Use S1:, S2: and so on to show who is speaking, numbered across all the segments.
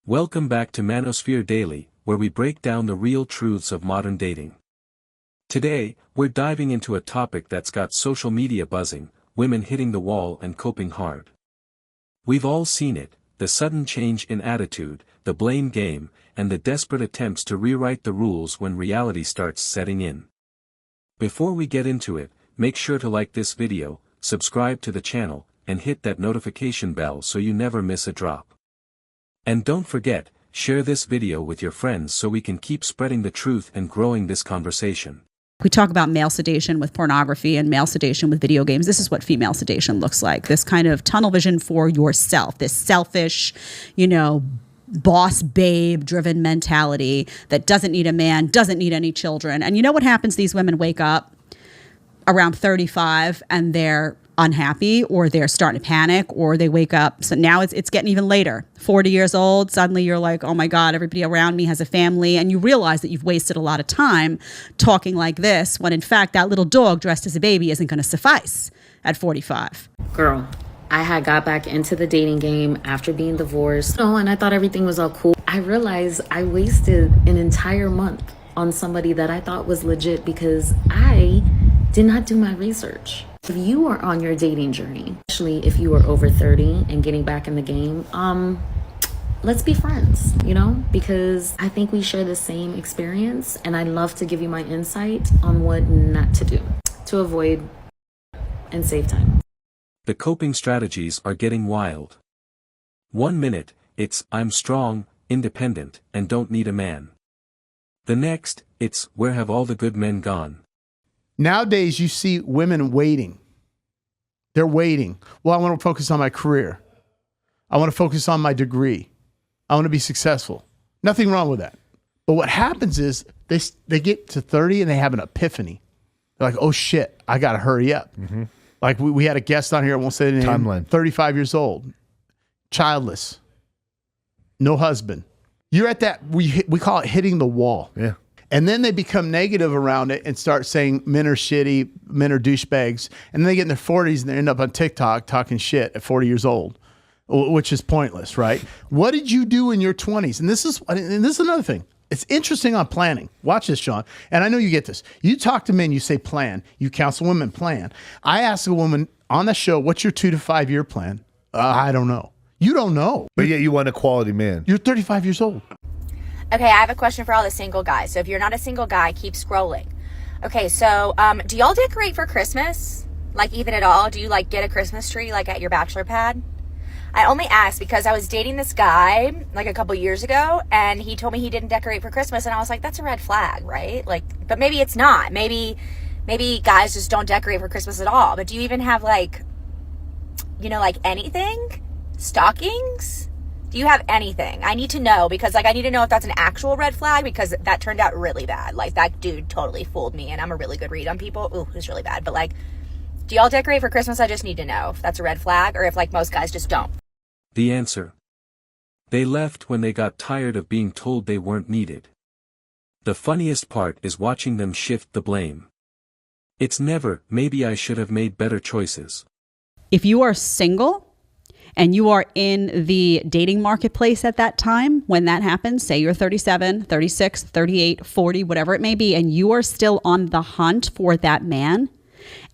S1: Welcome back to Manosphere Daily, where we break down the real truths of modern dating. Today, we're diving into a topic that's got social media buzzing, women hitting the wall and coping hard. We've all seen it, the sudden change in attitude, the blame game, and the desperate attempts to rewrite the rules when reality starts setting in. Before we get into it, make sure to like this video, subscribe to the channel, and hit that notification bell so you never miss a drop. And don't forget, share this video with your friends so we can keep spreading the truth and growing this conversation.
S2: We talk about male sedation with pornography and male sedation with video games. This is what female sedation looks like. This kind of tunnel vision for yourself, this selfish, boss babe driven mentality that doesn't need a man, doesn't need any children. And you know what happens? These women wake up around 35 and they're unhappy, or they're starting to panic, or they wake up. So now it's getting even later. 40 years old, suddenly you're like, oh my God, everybody around me has a family. And you realize that you've wasted a lot of time talking like this, when in fact that little dog dressed as a baby isn't going to suffice at 45.
S3: Girl, I had got back into the dating game after being divorced. And I thought everything was all cool. I realized I wasted an entire month on somebody that I thought was legit because I did not do my research. If you are on your dating journey, especially if you are over 30 and getting back in the game, let's be friends, because I think we share the same experience, and I'd love to give you my insight on what not to do to avoid and save time.
S1: The coping strategies are getting wild. 1 minute, it's, I'm strong, independent, and don't need a man. The next, it's, where have all the good men gone?
S4: Nowadays, you see women waiting. They're waiting. Well, I want to focus on my career. I want to focus on my degree. I want to be successful. Nothing wrong with that. But what happens is they get to 30 and they have an epiphany. They're like, oh shit, I got to hurry up. Mm-hmm. Like we had a guest on here, I won't say the name,
S5: Timeline.
S4: 35 years old, childless, no husband. You're at that, we call it hitting the wall.
S5: Yeah.
S4: And then they become negative around it and start saying men are shitty, men are douchebags. And then they get in their 40s and they end up on TikTok talking shit at 40 years old, which is pointless, right? What did you do in your 20s? And this is another thing. It's interesting on planning. Watch this, Sean. And I know you get this. You talk to men, you say plan. You counsel women, plan. I ask a woman on the show, what's your 2 to 5 year plan? I don't know. You don't know.
S5: But yet you want a quality man.
S4: You're 35 years old.
S6: Okay, I have a question for all the single guys. So if you're not a single guy, keep scrolling. Okay, so do y'all decorate for Christmas? Like even at all? Do you like get a Christmas tree like at your bachelor pad? I only asked because I was dating this guy like a couple years ago, and he told me he didn't decorate for Christmas, and I was like, that's a red flag, right? Like, but maybe it's not. Maybe guys just don't decorate for Christmas at all. But do you even have like anything? Stockings? Do you have anything? I need to know, because I need to know if that's an actual red flag, because that turned out really bad. Like that dude totally fooled me, and I'm a really good read on people. Ooh, it was really bad. But do y'all decorate for Christmas? I just need to know if that's a red flag, or if most guys just don't.
S1: The answer. They left when they got tired of being told they weren't needed. The funniest part is watching them shift the blame. It's never, maybe I should have made better choices.
S2: If you are single and you are in the dating marketplace at that time, when that happens, say you're 37, 36, 38, 40, whatever it may be, and you are still on the hunt for that man,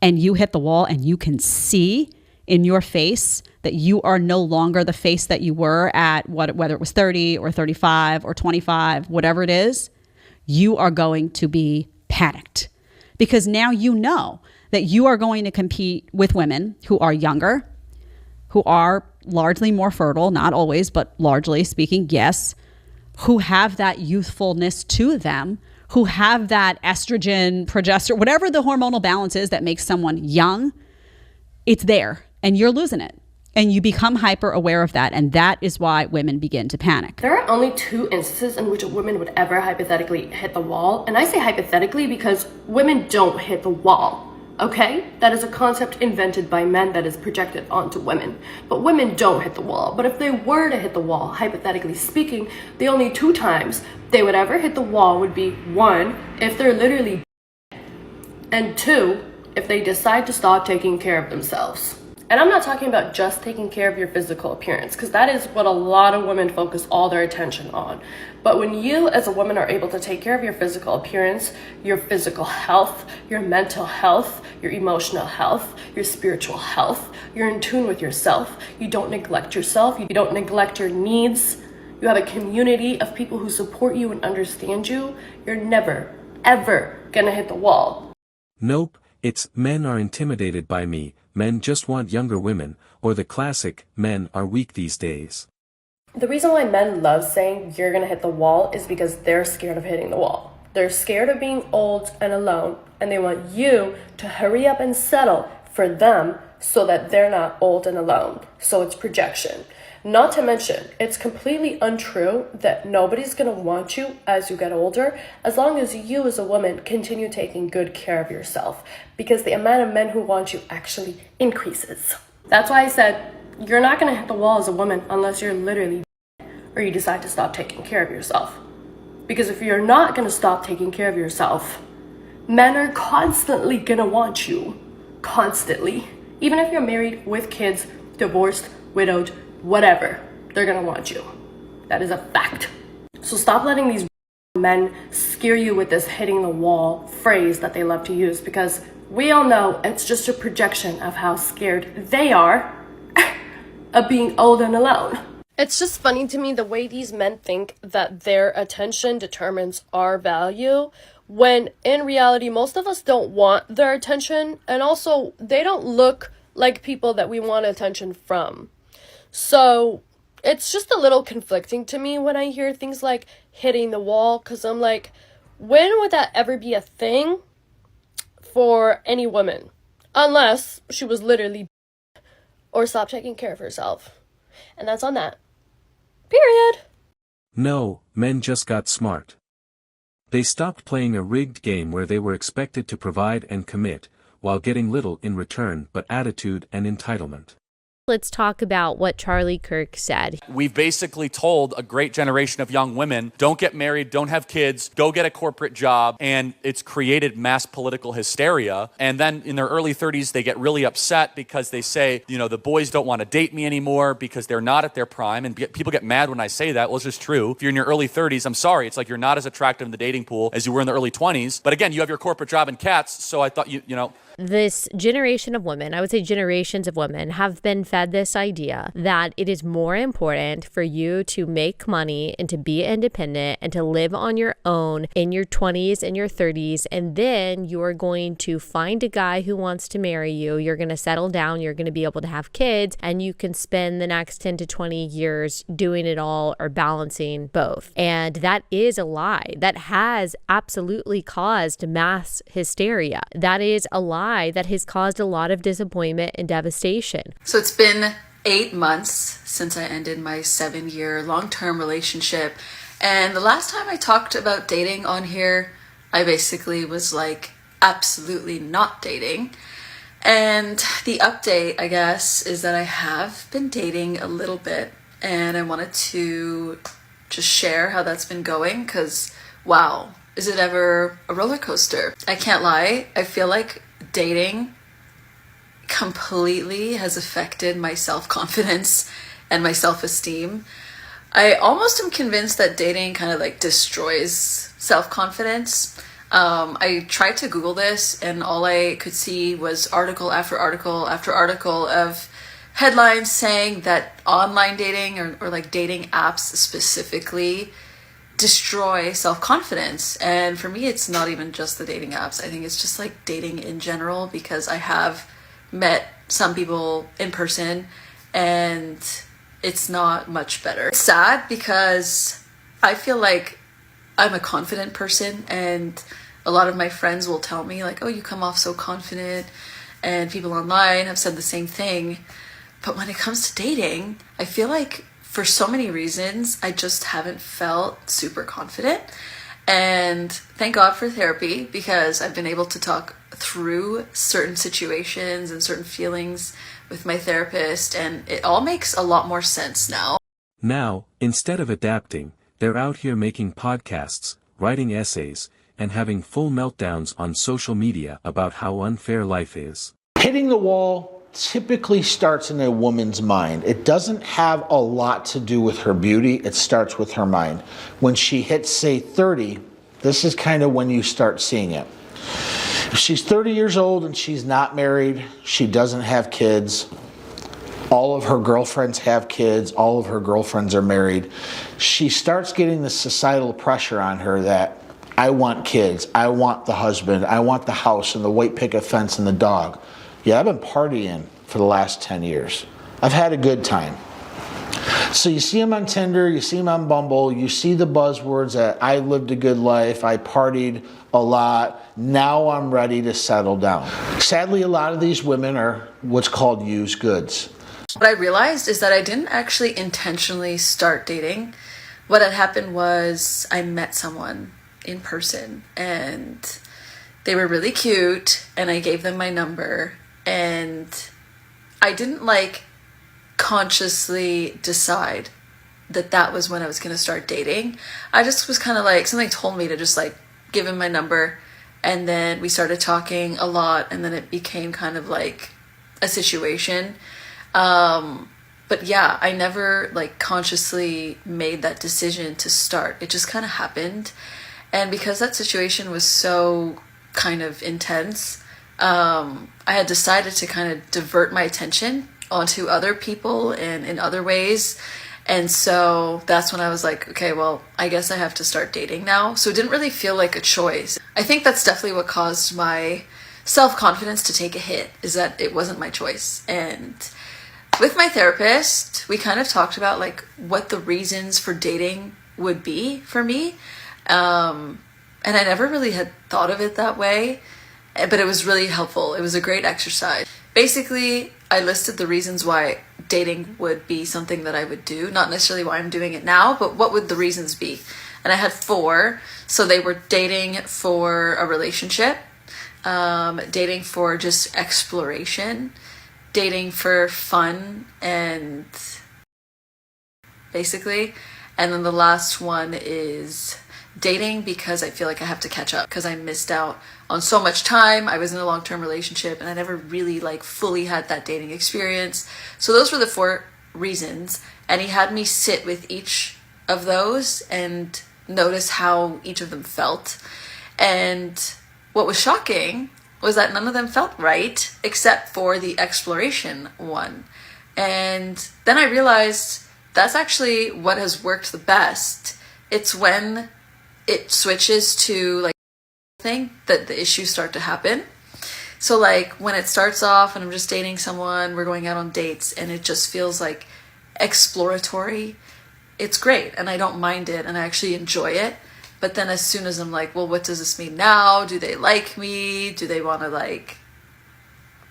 S2: and you hit the wall and you can see in your face that you are no longer the face that you were at whether it was 30 or 35 or 25, whatever it is, you are going to be panicked. Because now you know that you are going to compete with women who are younger, who are largely more fertile, not always, but largely speaking, yes, who have that youthfulness to them, who have that estrogen, progesterone, whatever the hormonal balance is that makes someone young, it's there, and you're losing it. And you become hyper aware of that, and that is why women begin to panic.
S7: There are only 2 instances in which a woman would ever hypothetically hit the wall, and I say hypothetically because women don't hit the wall. Okay? That is a concept invented by men that is projected onto women. But women don't hit the wall. But if they were to hit the wall, hypothetically speaking, the only 2 times they would ever hit the wall would be 1, if they're literally dead, and 2, if they decide to stop taking care of themselves. And I'm not talking about just taking care of your physical appearance, because that is what a lot of women focus all their attention on. But when you as a woman are able to take care of your physical appearance, your physical health, your mental health, your emotional health, your spiritual health, you're in tune with yourself, you don't neglect yourself, you don't neglect your needs, you have a community of people who support you and understand you, you're never, ever gonna hit the wall.
S1: Nope, it's men are intimidated by me, men just want younger women, or the classic, men are weak these days.
S7: The reason why men love saying you're gonna hit the wall is because they're scared of hitting the wall. They're scared of being old and alone, and they want you to hurry up and settle for them so that they're not old and alone. So it's projection. Not to mention, it's completely untrue that nobody's gonna want you as you get older, as long as you as a woman continue taking good care of yourself, because the amount of men who want you actually increases. That's why I said, you're not gonna hit the wall as a woman unless you're literally or you decide to stop taking care of yourself. Because if you're not gonna stop taking care of yourself, men are constantly gonna want you. Constantly. Even if you're married with kids, divorced, widowed, whatever, they're gonna want you. That is a fact. So stop letting these men scare you with this hitting the wall phrase that they love to use, because we all know it's just a projection of how scared they are of being old and alone. It's just funny to me the way these men think that their attention determines our value, when in reality most of us don't want their attention, and also they don't look like people that we want attention from. So it's just a little conflicting to me when I hear things like hitting the wall, because I'm like, when would that ever be a thing for any woman? Unless she was literally or stopped taking care of herself. And that's on that. Period.
S1: No, men just got smart. They stopped playing a rigged game where they were expected to provide and commit, while getting little in return but attitude and entitlement.
S5: Let's talk about what Charlie Kirk said.
S8: We've basically told a great generation of young women, don't get married, don't have kids, go get a corporate job, and it's created mass political hysteria. And then in their early 30s, they get really upset because they say, the boys don't want to date me anymore because they're not at their prime. And people get mad when I say that. Well, it's just true. If you're in your early 30s, I'm sorry, it's like you're not as attractive in the dating pool as you were in the early 20s. But again, you have your corporate job and cats, so I thought,
S5: This generation of women, I would say generations of women, have been fed this idea that it is more important for you to make money and to be independent and to live on your own in your 20s and your 30s. And then you are going to find a guy who wants to marry you. You're going to settle down. You're going to be able to have kids, and you can spend the next 10 to 20 years doing it all or balancing both. And that is a lie. That has absolutely caused mass hysteria. That is a lie that has caused a lot of disappointment and devastation.
S9: So it's been 8 months since I ended my 7-year long-term relationship. And the last time I talked about dating on here, I basically was like, absolutely not dating. And the update, I guess, is that I have been dating a little bit. And I wanted to just share how that's been going, because, wow, is it ever a roller coaster? I can't lie, I feel like dating completely has affected my self-confidence and my self-esteem. I almost am convinced that dating kind of like destroys self-confidence. I tried to Google this, and all I could see was article after article after article of headlines saying that online dating or like dating apps specifically destroy self-confidence. And for me, it's not even just the dating apps. I think it's just like dating in general, because I have met some people in person and it's not much better. It's sad because I feel like I'm a confident person, and a lot of my friends will tell me like, oh, you come off so confident, and people online have said the same thing. But when it comes to dating, I feel like for so many reasons, I just haven't felt super confident. And thank God for therapy, because I've been able to talk through certain situations and certain feelings with my therapist, and it all makes a lot more sense now.
S1: Now, instead of adapting, they're out here making podcasts, writing essays, and having full meltdowns on social media about how unfair life is.
S10: Hitting the wall typically starts in a woman's mind. It doesn't have a lot to do with her beauty. It starts with her mind. When she hits, say, 30, this is kind of when you start seeing it. If she's 30 years old and she's not married, she doesn't have kids, all of her girlfriends have kids, all of her girlfriends are married, she starts getting the societal pressure on her that I want kids, I want the husband, I want the house and the white picket fence and the dog. Yeah, I've been partying for the last 10 years. I've had a good time. So you see them on Tinder, you see them on Bumble, you see the buzzwords that I lived a good life, I partied a lot, now I'm ready to settle down. Sadly, a lot of these women are what's called used goods.
S9: What I realized is that I didn't actually intentionally start dating. What had happened was I met someone in person and they were really cute and I gave them my number, and I didn't consciously decide that was when I was going to start dating. I just was kind of something told me to just give him my number, and then we started talking a lot, and then it became kind of a situation. But yeah, I never consciously made that decision to start. It just kind of happened. And because that situation was so kind of intense, I had decided to kind of divert my attention onto other people and in other ways. And so that's when I was like, okay, well, I guess I have to start dating now. So it didn't really feel like a choice. I think that's definitely what caused my self-confidence to take a hit, is that it wasn't my choice. And with my therapist, we kind of talked about what the reasons for dating would be for me. And I never really had thought of it that way, but it was really helpful. It was a great exercise. Basically, I listed the reasons why dating would be something that I would do, not necessarily why I'm doing it now, but what would the reasons be? And I had 4. So they were dating for a relationship, dating for just exploration, dating for fun, and basically, and then the last one is dating because I feel like I have to catch up because I missed out on so much time. I was in a long-term relationship and I never really fully had that dating experience. So those were the 4 reasons, and he had me sit with each of those and notice how each of them felt. And what was shocking was that none of them felt right except for the exploration one. And then I realized that's actually what has worked the best. It's when it switches to thing that the issues start to happen. So when it starts off and I'm just dating someone, we're going out on dates, and it just feels exploratory, it's great and I don't mind it and I actually enjoy it. But then as soon as I'm well, what does this mean now? Do they like me? Do they want to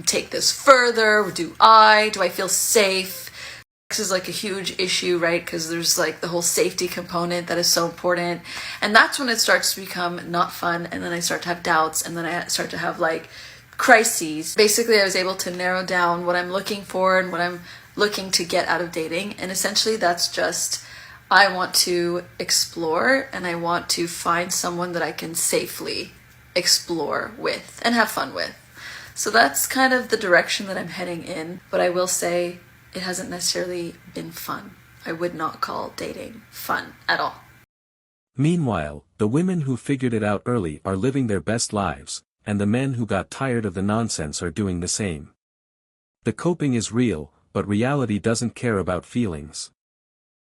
S9: take this further? Do I feel safe? This is a huge issue, right? Because there's the whole safety component that is so important. And that's when it starts to become not fun. And then I start to have doubts, and then I start to have crises. Basically, I was able to narrow down what I'm looking for and what I'm looking to get out of dating. And essentially that's just, I want to explore and I want to find someone that I can safely explore with and have fun with. So that's kind of the direction that I'm heading in. But I will say it hasn't necessarily been fun. I would not call dating fun at all.
S1: Meanwhile, the women who figured it out early are living their best lives, and the men who got tired of the nonsense are doing the same. The coping is real, but reality doesn't care about feelings.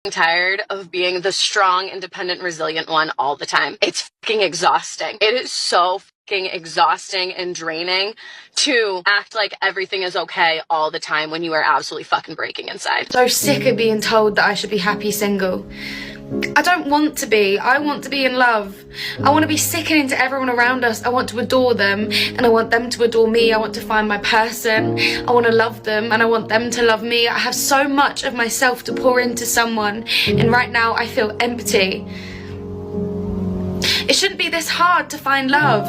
S11: I'm tired of being the strong, independent, resilient one all the time. It's fucking exhausting. It is so fucking exhausting and draining to act like everything is okay all the time when you are absolutely fucking breaking inside.
S12: So sick of being told that I should be happy single. I don't want to be. I want to be in love. I want to be sickening to everyone around us. I want to adore them, and I want them to adore me. I want to find my person. I want to love them, and I want them to love me. I have so much of myself to pour into someone, and right now I feel empty. It shouldn't be this hard to find love,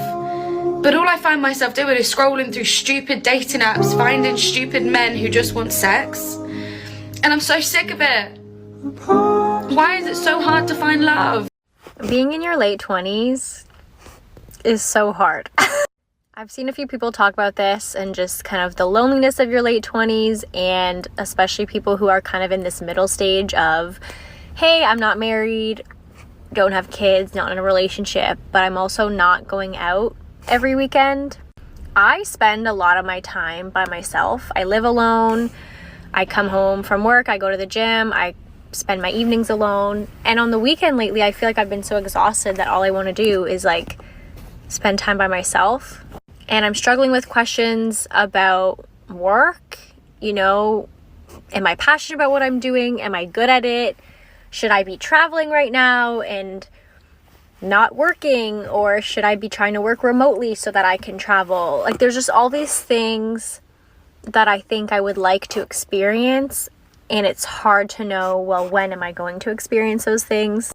S12: but all I find myself doing is scrolling through stupid dating apps, finding stupid men who just want sex, and I'm so sick of it. Why is it so hard to find love?
S5: Being in your late 20s is so hard. I've seen a few people talk about this and just kind of the loneliness of your late 20s, and especially people who are kind of in this middle stage of, hey, I'm not married, don't have kids, not in a relationship, but I'm also not going out every weekend. I spend a lot of my time by myself. I live alone. I come home from work, I go to the gym, I spend my evenings alone. And on the weekend lately, I feel like I've been so exhausted that all I want to do is like spend time by myself. And I'm struggling with questions about work. You know, am I passionate about what I'm doing? Am I good at it? Should I be traveling right now and not working? Or should I be trying to work remotely so that I can travel? Like, there's just all these things that I think I would like to experience. And it's hard to know, well, when am I going to experience those things?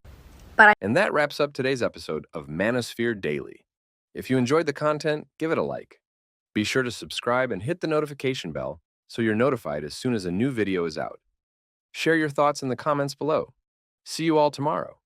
S13: And that wraps up today's episode of Manosphere Daily. If you enjoyed the content, give it a like. Be sure to subscribe and hit the notification bell so you're notified as soon as a new video is out. Share your thoughts in the comments below. See you all tomorrow.